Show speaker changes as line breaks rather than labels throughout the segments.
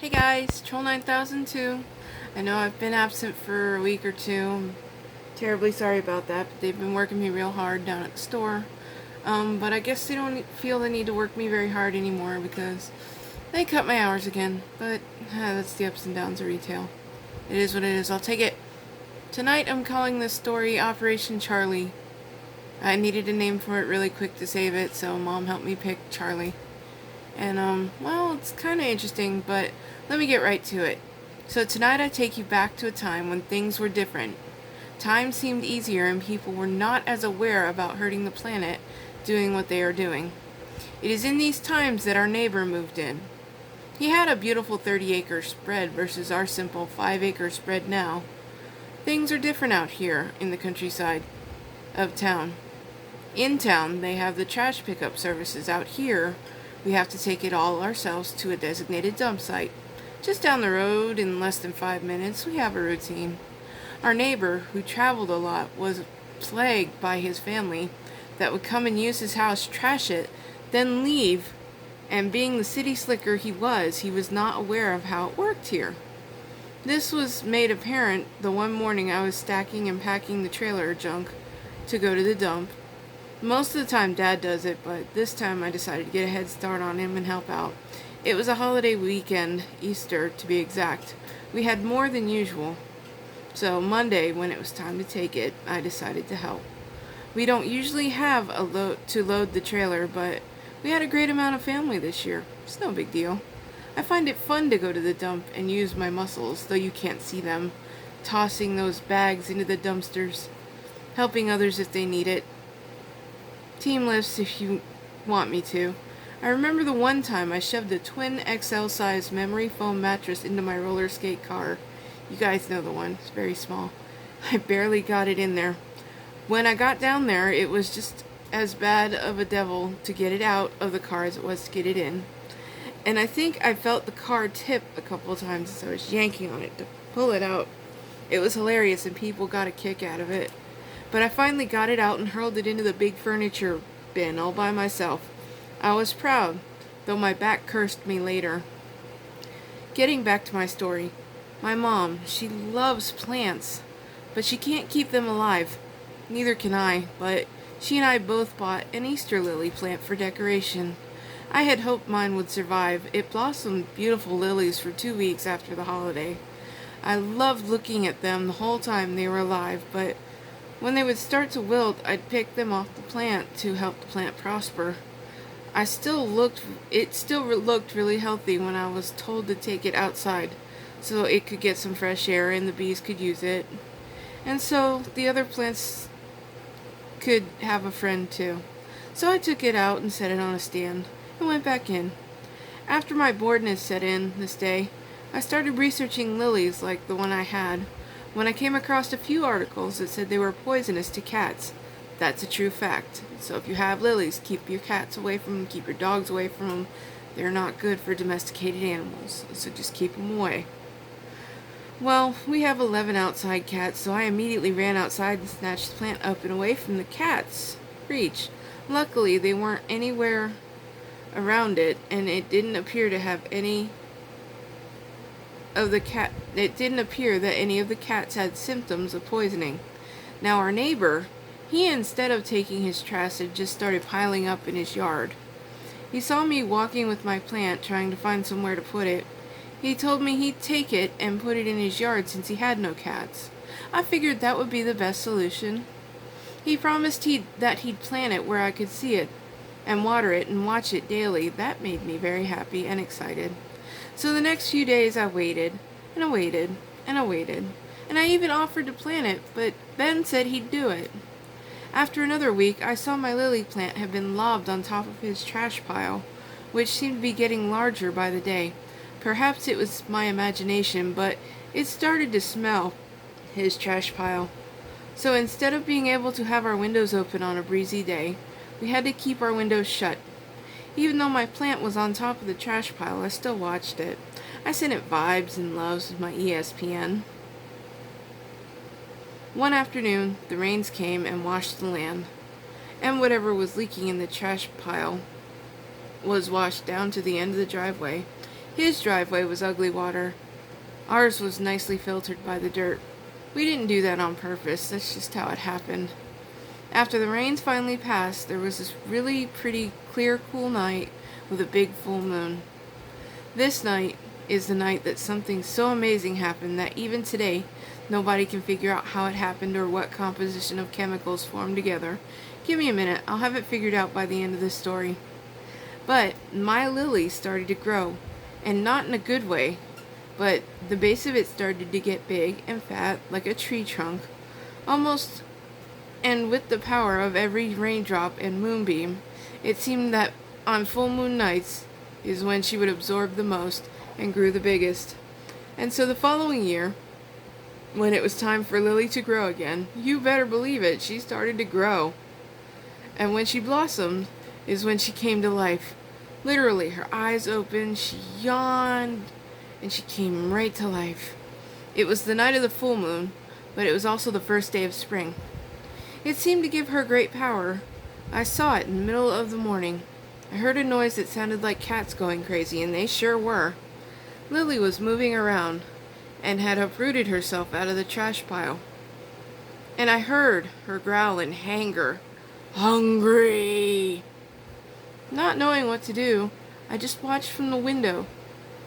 Hey guys, Troll 9002. I know I've been absent for a week or two. I'm terribly sorry about that, but they've been working me real hard down at the store. But I guess they don't feel the need to work me very hard anymore because they cut my hours again. But that's the ups and downs of retail. It is what it is. I'll take it. Tonight I'm calling this story Operation Charlie. I needed a name for it really quick to save it, so Mom helped me pick Charlie. And, well, it's kind of interesting, but let me get right to it. So tonight I take you back to a time when things were different. Time seemed easier and people were not as aware about hurting the planet doing what they are doing. It is in these times that our neighbor moved in. He had a beautiful 30-acre spread versus our simple 5-acre spread now. Things are different out here in the countryside of town. In town, they have the trash pickup services. Out here, we have to take it all ourselves to a designated dump site. Just down the road, in less than 5 minutes, we have a routine. Our neighbor, who traveled a lot, was plagued by his family that would come and use his house, trash it, then leave. And being the city slicker he was not aware of how it worked here. This was made apparent the one morning I was stacking and packing the trailer junk to go to the dump. Most of the time Dad does it, but this time I decided to get a head start on him and help out. It was a holiday weekend, Easter to be exact. We had more than usual. So Monday, when it was time to take it, I decided to help. We don't usually have a load to load the trailer, but we had a great amount of family this year. It's no big deal. I find it fun to go to the dump and use my muscles, though you can't see them, tossing those bags into the dumpsters, helping others if they need it. Team lifts if you want me to. I remember the one time I shoved a twin XL size memory foam mattress into my roller skate car. You guys know the one. It's very small. I barely got it in there. When I got down there, it was just as bad of a devil to get it out of the car as it was to get it in. And I think I felt the car tip a couple of times as I was yanking on it to pull it out. It was hilarious and people got a kick out of it. But I finally got it out and hurled it into the big furniture bin all by myself. I was proud, though my back cursed me later. Getting back to my story. My mom, she loves plants, but she can't keep them alive. Neither can I, but she and I both bought an Easter lily plant for decoration. I had hoped mine would survive. It blossomed beautiful lilies for 2 weeks after the holiday. I loved looking at them the whole time they were alive, but when they would start to wilt, I'd pick them off the plant to help the plant prosper. It still looked really healthy when I was told to take it outside so it could get some fresh air and the bees could use it. And so the other plants could have a friend too. So I took it out and set it on a stand and went back in. After my boredness set in this day, I started researching lilies like the one I had. When I came across a few articles that said they were poisonous to cats. That's a true fact. So if you have lilies, keep your cats away from them, keep your dogs away from them. They're not good for domesticated animals, so just keep them away. Well, we have 11 outside cats, so I immediately ran outside and snatched the plant up and away from the cats' reach. Luckily, they weren't anywhere around it, and it didn't appear that any of the cats had symptoms of poisoning. Now our neighbor, he instead of taking his trash had just started piling up in his yard. He saw me walking with my plant trying to find somewhere to put it. He told me he'd take it and put it in his yard since he had no cats. I figured that would be the best solution. He promised that he'd plant it where I could see it and water it and watch it daily. That made me very happy and excited. So the next few days I waited, and I waited, and I waited, and I even offered to plant it, but Ben said he'd do it. After another week, I saw my lily plant had been lobbed on top of his trash pile, which seemed to be getting larger by the day. Perhaps it was my imagination, but it started to smell, his trash pile. So instead of being able to have our windows open on a breezy day, we had to keep our windows shut. Even though my plant was on top of the trash pile, I still watched it. I sent it vibes and loves with my ESPN. One afternoon, the rains came and washed the land, and whatever was leaking in the trash pile was washed down to the end of the driveway. His driveway was ugly water. Ours was nicely filtered by the dirt. We didn't do that on purpose, that's just how it happened. After the rains finally passed, there was this really pretty, clear, cool night with a big full moon. This night is the night that something so amazing happened that even today, nobody can figure out how it happened or what composition of chemicals formed together. Give me a minute, I'll have it figured out by the end of this story. But my lily started to grow, and not in a good way, but the base of it started to get big and fat like a tree trunk, almost. And with the power of every raindrop and moonbeam, it seemed that on full moon nights is when she would absorb the most and grew the biggest. And so the following year, when it was time for Lily to grow again, you better believe it, she started to grow. And when she blossomed is when she came to life. Literally, her eyes opened, she yawned, and she came right to life. It was the night of the full moon, but it was also the first day of spring. It seemed to give her great power. I saw it in the middle of the morning. I heard a noise that sounded like cats going crazy, and they sure were. Lily was moving around and had uprooted herself out of the trash pile. And I heard her growl in anger, "Hungry!" Not knowing what to do, I just watched from the window.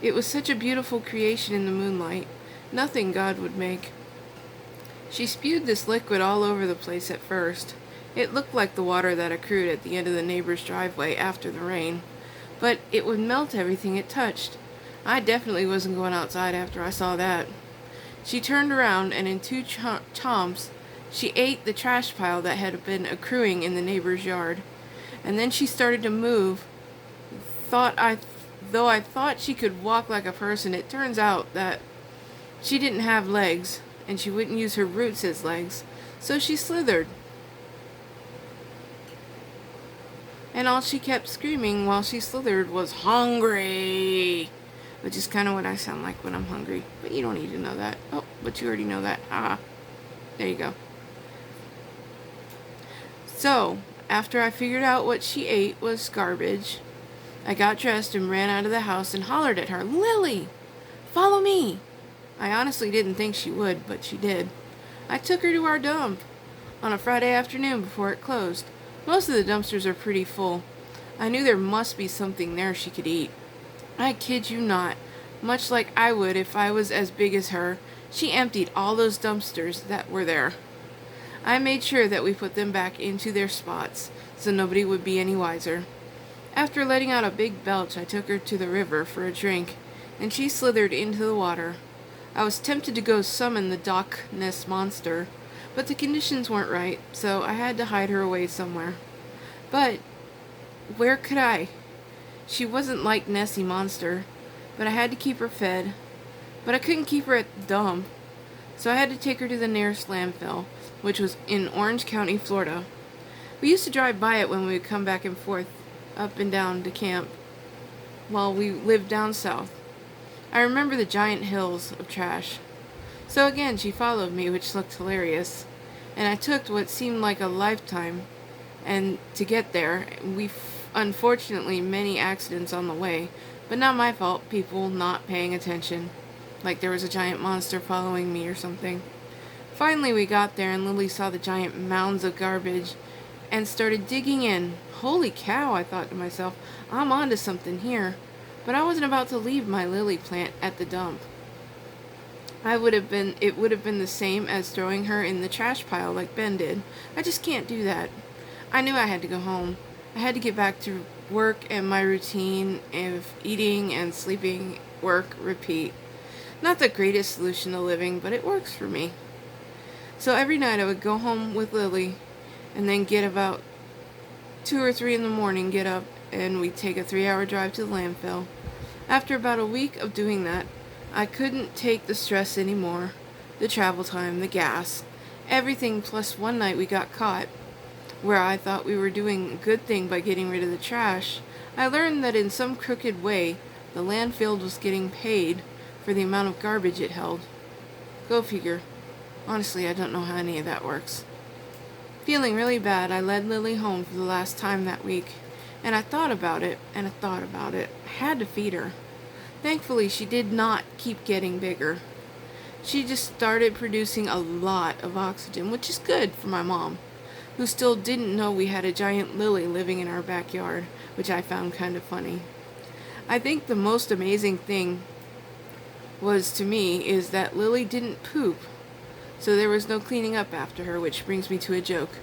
It was such a beautiful creation in the moonlight, nothing God would make. She spewed this liquid all over the place at first. It looked like the water that accrued at the end of the neighbor's driveway after the rain, but it would melt everything it touched. I definitely wasn't going outside after I saw that. She turned around and in two chomps, she ate the trash pile that had been accruing in the neighbor's yard. And then she started to move. Though I thought she could walk like a person, it turns out that she didn't have legs, and she wouldn't use her roots as legs, so she slithered. And all she kept screaming while she slithered was, "Hungry!" Which is kind of what I sound like when I'm hungry. But you don't need to know that. Oh, but you already know that. There you go. So, after I figured out what she ate was garbage, I got dressed and ran out of the house and hollered at her, "Lily, follow me!" I honestly didn't think she would, but she did. I took her to our dump on a Friday afternoon before it closed. Most of the dumpsters are pretty full. I knew there must be something there she could eat. I kid you not, much like I would if I was as big as her, she emptied all those dumpsters that were there. I made sure that we put them back into their spots, so nobody would be any wiser. After letting out a big belch, I took her to the river for a drink, and she slithered into the water. I was tempted to go summon the Loch Ness monster, but the conditions weren't right, so I had to hide her away somewhere. But where could I? She wasn't like Nessie Monster, but I had to keep her fed. But I couldn't keep her at the dump, so I had to take her to the nearest landfill, which was in Orange County, Florida. We used to drive by it when we would come back and forth, up and down to camp, while we lived down south. I remember the giant hills of trash. So again, she followed me, which looked hilarious, and I took what seemed like a lifetime, and to get there, unfortunately many accidents on the way, but not my fault, people not paying attention, like there was a giant monster following me or something. Finally we got there and Lily saw the giant mounds of garbage and started digging in. Holy cow, I thought to myself, I'm onto something here. But I wasn't about to leave my lily plant at the dump. It would have been the same as throwing her in the trash pile like Ben did. I just can't do that. I knew I had to go home. I had to get back to work and my routine of eating and sleeping, work, repeat. Not the greatest solution to living, but it works for me. So every night I would go home with Lily and then get about 2 or 3 in the morning, get up, and we'd take a 3-hour drive to the landfill. After about a week of doing that, I couldn't take the stress anymore. The travel time, the gas, everything, plus one night we got caught, where I thought we were doing a good thing by getting rid of the trash. I learned that in some crooked way, the landfill was getting paid for the amount of garbage it held. Go figure. Honestly, I don't know how any of that works. Feeling really bad, I led Lily home for the last time that week, and I thought about it, and I thought about it. I had to feed her. Thankfully, she did not keep getting bigger. She just started producing a lot of oxygen, which is good for my mom, who still didn't know we had a giant lily living in our backyard, which I found kind of funny. I think the most amazing thing was to me is that Lily didn't poop, so there was no cleaning up after her, which brings me to a joke.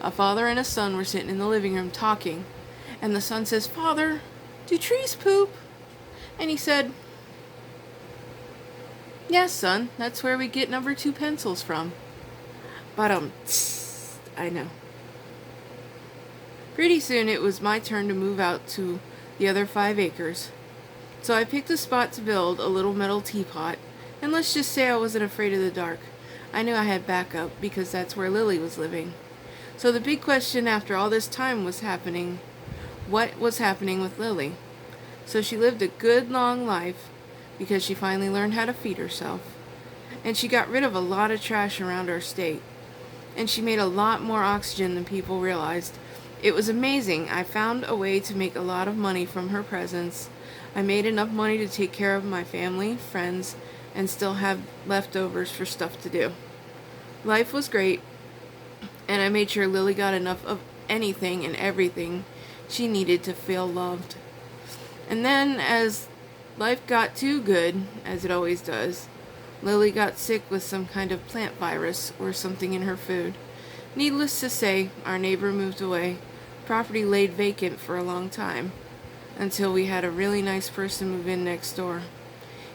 A father and a son were sitting in the living room talking, and the son says, "Father, do trees poop?" And he said, "Yes, son, that's where we get number 2 pencils from." But I know. Pretty soon it was my turn to move out to the other 5 acres. So I picked a spot to build a little metal teapot, and let's just say I wasn't afraid of the dark. I knew I had backup because that's where Lily was living. So the big question after all this time was what was happening with Lily? So she lived a good long life because she finally learned how to feed herself. And she got rid of a lot of trash around our state. And she made a lot more oxygen than people realized. It was amazing. I found a way to make a lot of money from her presence. I made enough money to take care of my family, friends, and still have leftovers for stuff to do. Life was great, and I made sure Lily got enough of anything and everything she needed to feel loved. And then, as life got too good, as it always does, Lily got sick with some kind of plant virus or something in her food. Needless to say, our neighbor moved away. Property laid vacant for a long time, until we had a really nice person move in next door.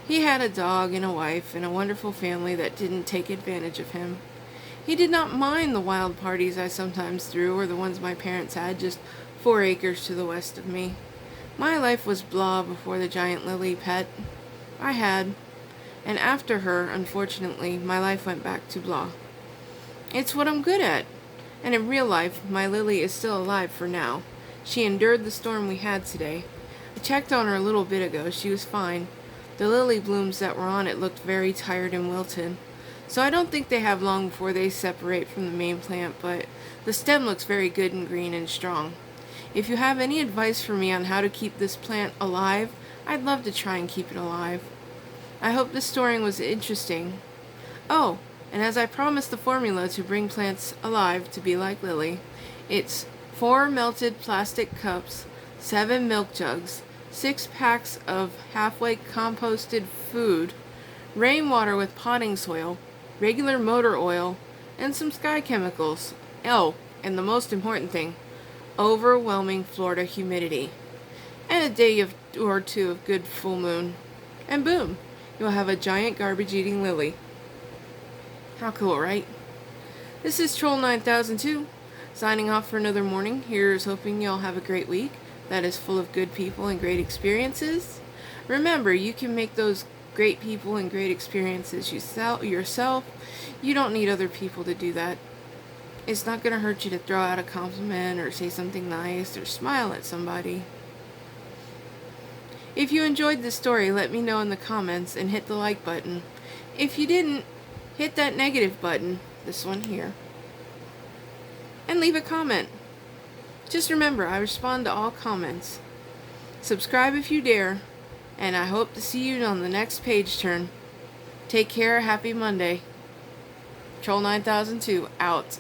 He had a dog and a wife and a wonderful family that didn't take advantage of him. He did not mind the wild parties I sometimes threw or the ones my parents had just 4 acres to the west of me. My life was blah before the giant lily pet I had, and after her, unfortunately, my life went back to blah. It's what I'm good at, and in real life, my Lily is still alive for now. She endured the storm we had today. I checked on her a little bit ago. She was fine. The lily blooms that were on it looked very tired and wilted. So I don't think they have long before they separate from the main plant, but the stem looks very good and green and strong. If you have any advice for me on how to keep this plant alive, I'd love to try and keep it alive. I hope this story was interesting. Oh, and as I promised the formula to bring plants alive to be like Lily, it's 4 melted plastic cups, 7 milk jugs, 6 packs of halfway composted food, rainwater with potting soil, regular motor oil, and some sky chemicals. Oh, and the most important thing, overwhelming Florida humidity. And a day or two of good full moon. And boom, you'll have a giant garbage-eating lily. How cool, right? This is Troll 9002, signing off for another morning. Here's hoping y'all have a great week that is full of good people and great experiences. Remember, you can make those great people and great experiences yourself. You don't need other people to do that. It's not going to hurt you to throw out a compliment or say something nice or smile at somebody. If you enjoyed this story, let me know in the comments and hit the like button. If you didn't, hit that negative button, this one here, and leave a comment. Just remember, I respond to all comments. Subscribe if you dare, and I hope to see you on the next page turn. Take care, happy Monday. Troll 9002 out.